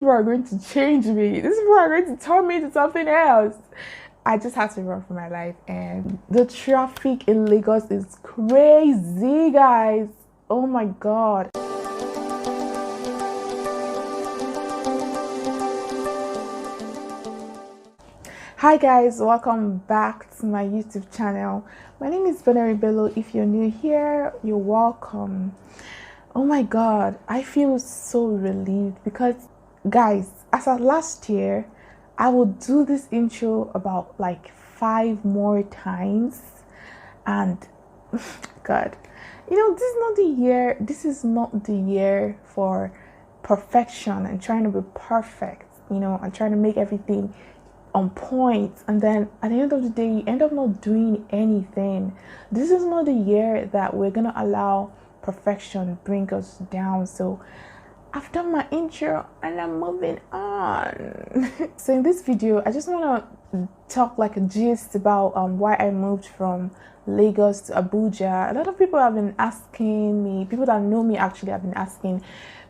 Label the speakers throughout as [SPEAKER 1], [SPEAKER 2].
[SPEAKER 1] People are going to change me. These people are going to turn me into something else. I just had to run for my life, and the traffic in Lagos is crazy, guys. Oh my god. Hi guys, welcome back to my YouTube channel. My name is Bello. If you're new here, you're welcome. Oh my god, I feel so relieved because guys, as of last year, I would do this intro about like 5 more times, and god, this is not the year for perfection and trying to be perfect, and trying to make everything on point, and then at the end of the day you end up not doing anything. This is not the year that we're gonna allow perfection bring us down. So I've done my intro and I'm moving on. So in this video I just want to talk like a gist about why I moved from Lagos to Abuja. A lot of people have been asking me, people that know me actually have been asking,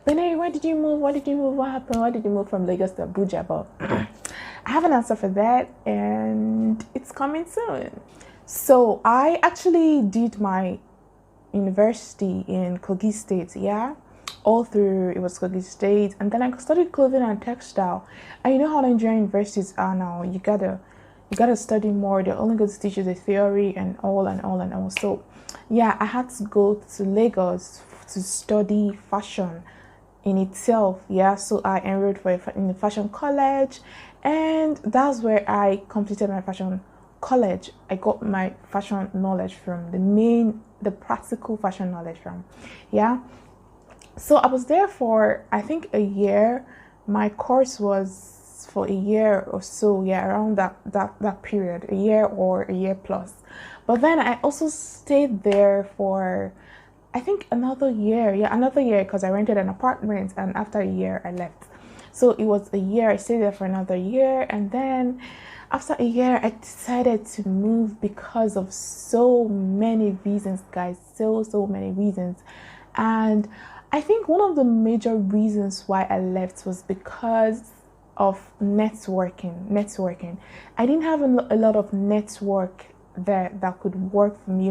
[SPEAKER 1] Benny, why did you move? Why did you move? What happened? Why did you move from Lagos to Abuja? But I have an answer for that, and it's coming soon. So I actually did my university in Kogi State, yeah, all through it was Kogi State, and then I studied clothing and textile. And you know how Nigerian universities are now. You gotta study more. They're only going to teach you the theory and all and all and all. So yeah, I had to go to Lagos to study fashion in itself, yeah. So I enrolled in the fashion college, and that's where I completed my fashion college. I got my fashion knowledge from the practical fashion knowledge from, yeah. So I was there for I think a year. My course was for a year or so, yeah, around that period, a year or a year plus. But then I also stayed there for I think another year, because I rented an apartment, and after a year I left. So it was a year. I stayed there for another year, and then after a year I decided to move because of so many reasons, guys. So many reasons. And I think one of the major reasons why I left was because of networking. I didn't have a lot of network that could work for me.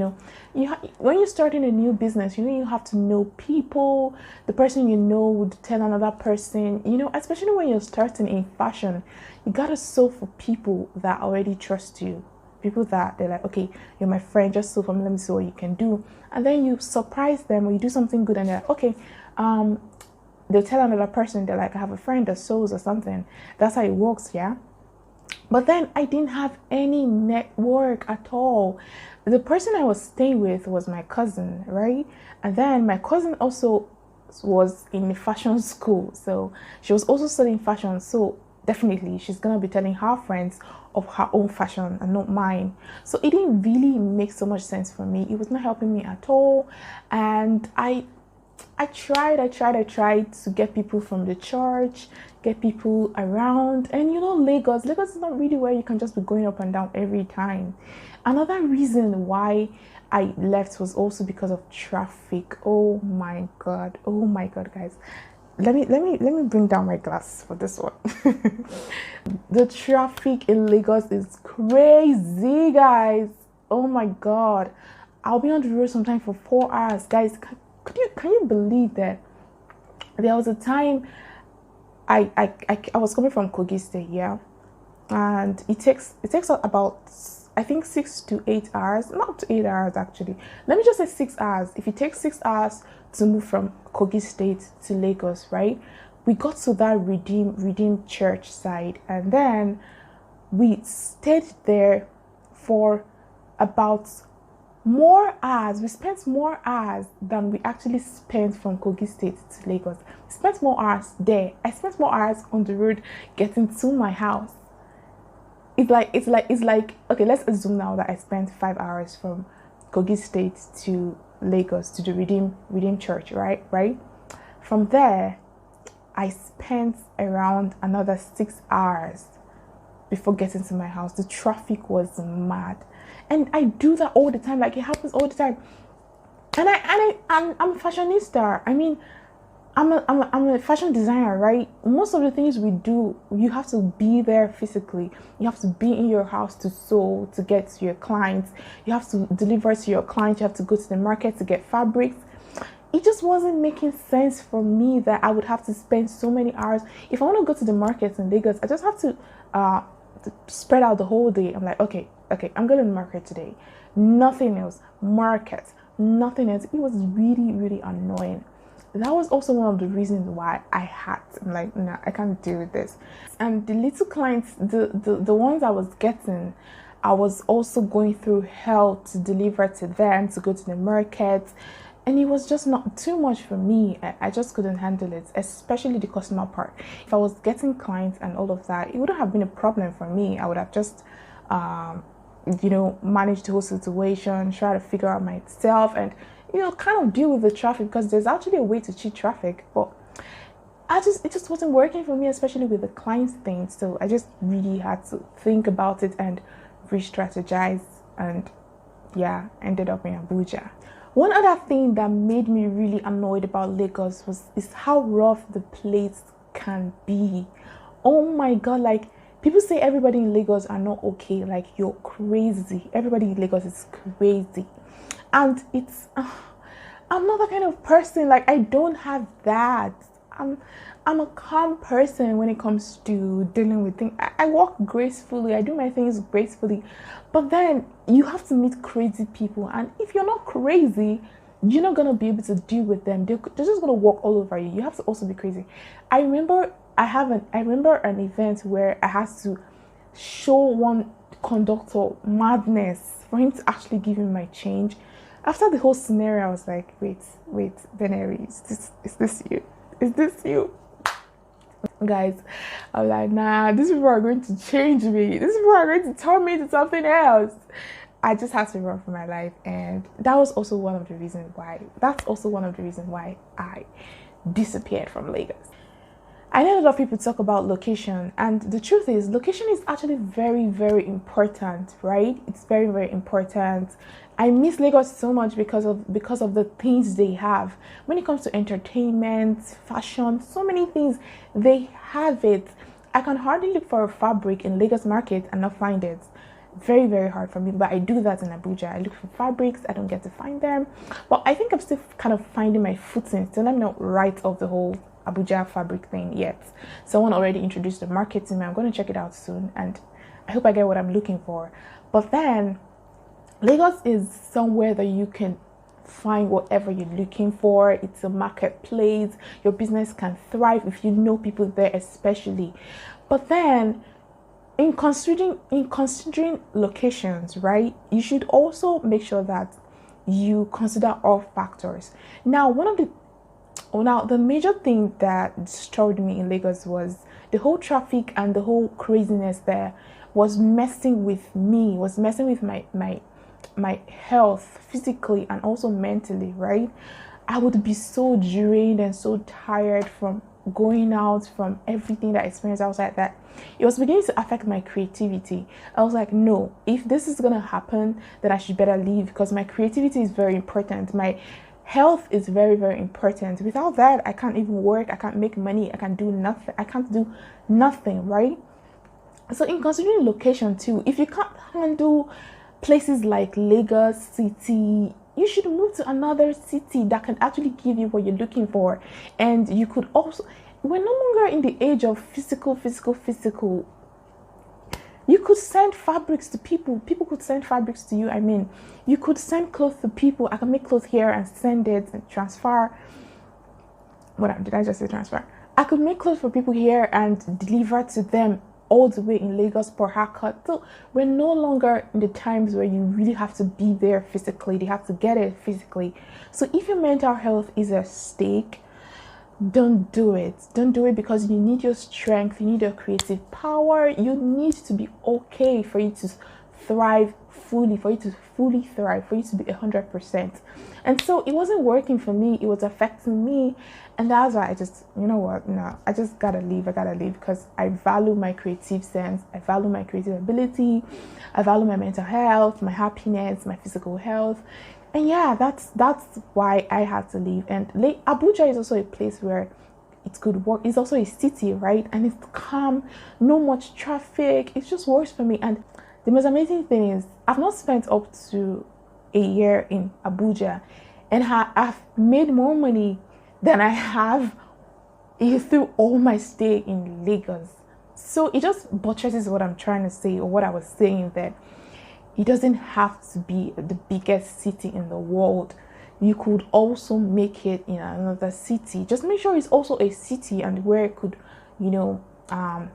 [SPEAKER 1] When you're starting a new business, you have to know people. The person you know would tell another person, especially when you're starting in fashion. You gotta sew for people that already trust you, people that they're like, okay, you're my friend, just sew for me, let me see what you can do. And then you surprise them, or you do something good, and they're like, okay, they'll tell another person, they're like, I have a friend that sews or something. That's how it works, yeah. But then I didn't have any network at all. The person I was staying with was my cousin, right? And then my cousin also was in fashion school. So she was also studying fashion. So definitely she's going to be telling her friends of her own fashion and not mine. So it didn't really make so much sense for me. It was not helping me at all. And I tried to get people from the church, get people around. And Lagos is not really where you can just be going up and down every time. Another reason why I left was also because of traffic. Oh my god, guys. Let me bring down my glass for this one. The traffic in Lagos is crazy, guys. Oh my god. I'll be on the road sometimes for 4 hours, guys. Can you believe that? There was a time I was coming from Kogi State, yeah, and it takes about I think 6 to 8 hours, not 8 hours actually. Let me just say 6 hours. If it takes 6 hours to move from Kogi State to Lagos, right? We got to that Redeem Church side, and then we stayed there for about more hours. We spent more hours than we actually spent from Kogi State to Lagos. We spent more hours there. I spent more hours on the road getting to my house. It's like okay, let's assume now that I spent 5 hours from Kogi State to Lagos to the Redeem Church, right? From there, I spent around another 6 hours before getting to my house. The traffic was mad. And I do that all the time. Like, it happens all the time. And I'm a fashionista. I mean, I'm a fashion designer, right? Most of the things we do, you have to be there physically. You have to be in your house to sew, to get to your clients. You have to deliver to your clients. You have to go to the market to get fabrics. It just wasn't making sense for me that I would have to spend so many hours. If I want to go to the market in Lagos, I just have to spread out the whole day. I'm like, okay, I'm going to the market today. Nothing else. Market, nothing else. It was really, really annoying. That was also one of the reasons why I'm like, no, I can't deal with this. And the little clients, the ones I was getting, I was also going through hell to deliver to them, to go to the market. And it was just not too much for me. I just couldn't handle it, especially the customer part. If I was getting clients and all of that, it wouldn't have been a problem for me. I would have just, managed the whole situation, try to figure out myself, and kind of deal with the traffic, because there's actually a way to cheat traffic. But it just wasn't working for me, especially with the clients thing. So I just really had to think about it and re-strategize, and yeah, ended up in Abuja. One other thing that made me really annoyed about Lagos is how rough the place can be. Oh my god, like, people say everybody in Lagos are not okay, like, you're crazy. Everybody in Lagos is crazy. And I'm not that kind of person. Like, I don't have that. I'm a calm person when it comes to dealing with things. I walk gracefully. I do my things gracefully. But then you have to meet crazy people, and if you're not crazy, you're not gonna be able to deal with them. They're just gonna walk all over you. You have to also be crazy. I remember an event where I had to show one conductor madness for him to actually give me my change. After the whole scenario, I was like, wait, Beneri, is this you? Is this you? Guys, I'm like, nah, these people are going to change me. These people are going to turn me into something else. I just had to run for my life, and that's also one of the reasons why I disappeared from Lagos. I know a lot of people talk about location, and the truth is, location is actually very, very important, right? It's very, very important. I miss Lagos so much because of the things they have. When it comes to entertainment, fashion, so many things, they have it. I can hardly look for a fabric in Lagos market and not find it. Very, very hard for me, but I do that in Abuja. I look for fabrics, I don't get to find them. But I think I'm still kind of finding my footing. Still, I'm not right of the whole Abuja fabric thing yet. Someone already introduced the market to me. I'm going to check it out soon, and I hope I get what I'm looking for. But then Lagos is somewhere that you can find whatever you're looking for. It's a marketplace. Your business can thrive if you know people there, especially. But then in considering locations, right, you should also make sure that you consider all factors. Now, the major thing that disturbed me in Lagos was the whole traffic, and the whole craziness there was messing with me, was messing with my health physically and also mentally, right? I would be so drained and so tired from going out, from everything that I experienced outside, that it was beginning to affect my creativity. I was like, no, if this is gonna happen, then I should better leave, because my creativity is very important. My health is very, very important. Without that, I can't even work, I can't make money, I can't do nothing, right? So in considering location too, if you can't handle places like Lagos City, you should move to another city that can actually give you what you're looking for. And you could also, we're no longer in the age of physical. You could send fabrics to people. People could send fabrics to you. I mean, you could send clothes to people. I can make clothes here and send it and transfer. What did I just say? Transfer. I could make clothes for people here and deliver to them all the way in Lagos per haircut. So we're no longer in the times where you really have to be there physically. They have to get it physically. So if your mental health is at stake, don't do it. Don't do it, because you need your strength, you need your creative power, you need to be okay for you to thrive fully, for you to fully thrive, for you to be 100%. And so it wasn't working for me, it was affecting me, and that's why I just, I just gotta leave. Because I value my creative sense, I value my creative ability, I value my mental health, my happiness, my physical health. And yeah, that's why I had to leave. And Abuja is also a place where it could work. It's also a city, right? And it's calm, no much traffic. It just works for me. And the most amazing thing is I've not spent up to a year in Abuja, and I've made more money than I have through all my stay in Lagos. So it just buttresses what I'm trying to say, or what I was saying, that it doesn't have to be the biggest city in the world. You could also make it in another city. Just make sure it's also a city and where it could,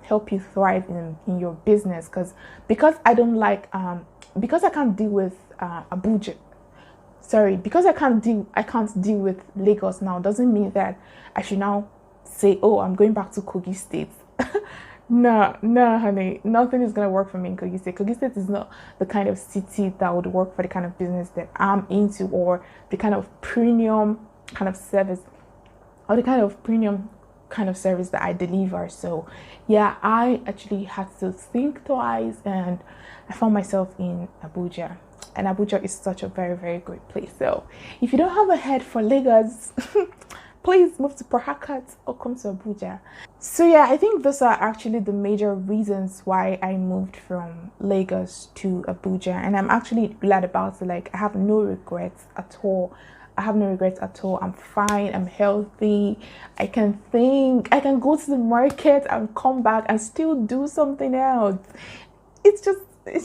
[SPEAKER 1] help you thrive in your business. Because I don't like because I can't deal with Abuja. Sorry, because I can't deal with Lagos now, doesn't mean that I should now say, oh, I'm going back to Kogi State. No, no, honey, nothing is gonna work for me in Kogi State. Kogi State is not the kind of city that would work for the kind of business that I'm into, or the kind of premium kind of service, or the kind of premium kind of service that I deliver. So yeah, I actually had to think twice, and I found myself in Abuja. And Abuja is such a very, very great place. So if you don't have a head for Lagos, please move to Port Harcourt or come to Abuja. So yeah, I think those are actually the major reasons why I moved from Lagos to Abuja. And I'm actually glad about it. Like, I have no regrets at all. I have no regrets at all. I'm fine. I'm healthy. I can think. I can go to the market and come back and still do something else. It's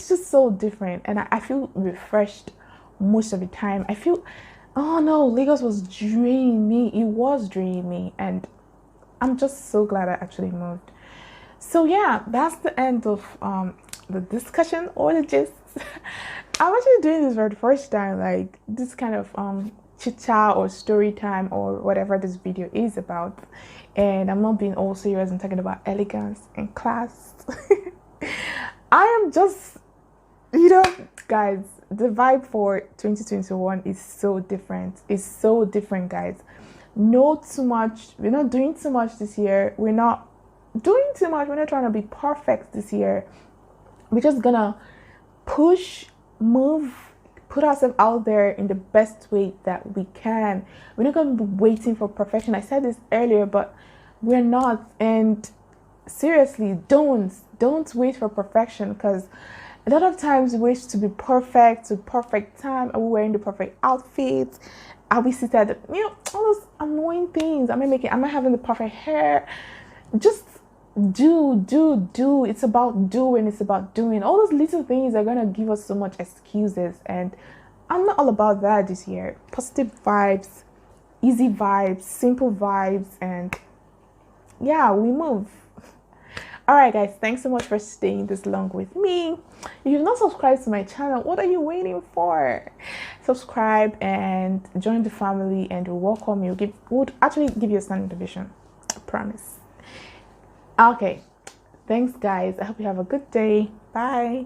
[SPEAKER 1] just so different, and I feel refreshed most of the time. I feel, oh no, Lagos was draining me. It was draining me, and I'm just so glad I actually moved. So yeah, that's the end of the discussion, or the gist. I'm actually doing this for the first time, like this kind of chit chat or story time or whatever this video is about, and I'm not being all serious and talking about elegance and class. I am just, guys, the vibe for 2021 is so different. It's so different, guys. No too much. We're not doing too much this year. We're not doing too much. We're not trying to be perfect this year. We're just gonna push, move, put ourselves out there in the best way that we can. We're not gonna be waiting for perfection. I said this earlier, but we're not. And seriously, don't wait for perfection, because a lot of times we wish to be perfect, to perfect time. Are we wearing the perfect outfits? Are we seated? All those annoying things. Am I having the perfect hair? Just do. It's about doing. It's about doing. All those little things are gonna give us so much excuses, and I'm not all about that this year. Positive vibes, easy vibes, simple vibes, and yeah, we move. Alright guys, thanks so much for staying this long with me. If you've not subscribed to my channel, what are you waiting for? Subscribe and join the family, and we'll welcome you. Would actually give you a standing ovation. I promise. Okay, thanks guys. I hope you have a good day. Bye.